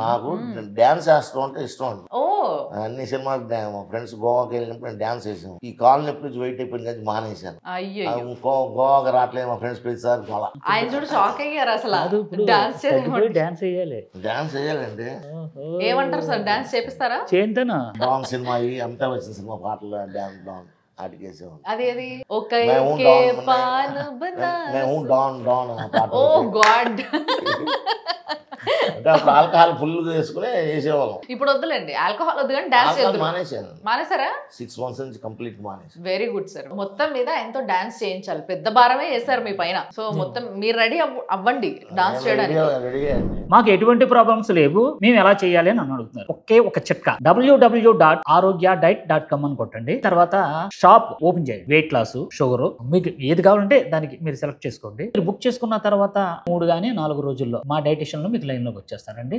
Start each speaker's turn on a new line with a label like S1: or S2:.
S1: నాకు డాన్స్ చేస్తూ అంటే ఇష్టం అండి.
S2: ఓ
S1: అన్ని సినిమాలు మా ఫ్రెండ్స్ గోవాకి వెళ్ళినప్పుడు నేను డాన్స్ చేసాను. ఈ కాల్ నొప్పి నుంచి వెయిట్ అయిపోయింది కానీ మానేశాను.
S2: అయ్యో
S1: గోవాకి రావట్లేదు మా ఫ్రెండ్స్ ప్రతిసారి గోవా.
S2: ఆయన చూడు షాక్ అయ్యారు అసలు
S3: కాదు, ఇప్పుడు
S2: డాన్స్
S3: తగ్గిపోయి డాన్స్ చేయాలి.
S1: డాన్స్ చేయాలండి.
S2: ఏమంటారు సార్ డాన్స్ చేపిస్తారా?
S3: చేయంతేనా
S1: డాన్ సినిమా అంతా వచ్చిన సినిమా పాటలు డాన్స్ డాన్ ఆడికేసాం.
S2: అదేది ఒక
S1: మేము
S2: కే
S1: డాన్
S2: పాన్ బనా
S1: మేము డాన్ డాన్ ఆ పాట
S2: ఓ గాడ్
S1: అంటే అప్పుడు ఆల్కహాల్ ఫుల్ వేసుకుని వేసేవాళ్ళం.
S2: ఇప్పుడు వద్దులేండి, ఆల్కహాల్ వద్దు కానీ డాన్స్
S1: ఆల్కహాల్
S2: చేద్దాం.
S1: మానేశాను.
S2: మానేసారా?
S1: 6 months నుంచి కంప్లీట్ మానేశాను.
S2: Very good sir. మొత్తం మీద ఆయనతో డాన్స్ చేయించాలి, పెద్ద భారమే వేసారు మీ పైన. సో మొత్తం మీరు రెడీ అవ్వండి డాన్స్ చేయడానికి.
S1: రెడీ అండి.
S3: మాకు ఎటువంటి ప్రాబ్లమ్స్ లేవు, మేము ఎలా చేయాలి అని అడుగుతున్నారు. ఒకే ఒక చిట్కా, www.arogyadiet.com అని కొట్టండి. తర్వాత షాప్ ఓపెన్ చేయండి. వెయిట్ లాస్, షుగర్, మీకు ఏది కావాలంటే దానికి మీరు సెలెక్ట్ చేసుకోండి. మీరు బుక్ చేసుకున్న తర్వాత 3 గానీ 4 రోజుల్లో మా డైటిషియన్లు మీకు లైన్ లోకి వచ్చేస్తారండి.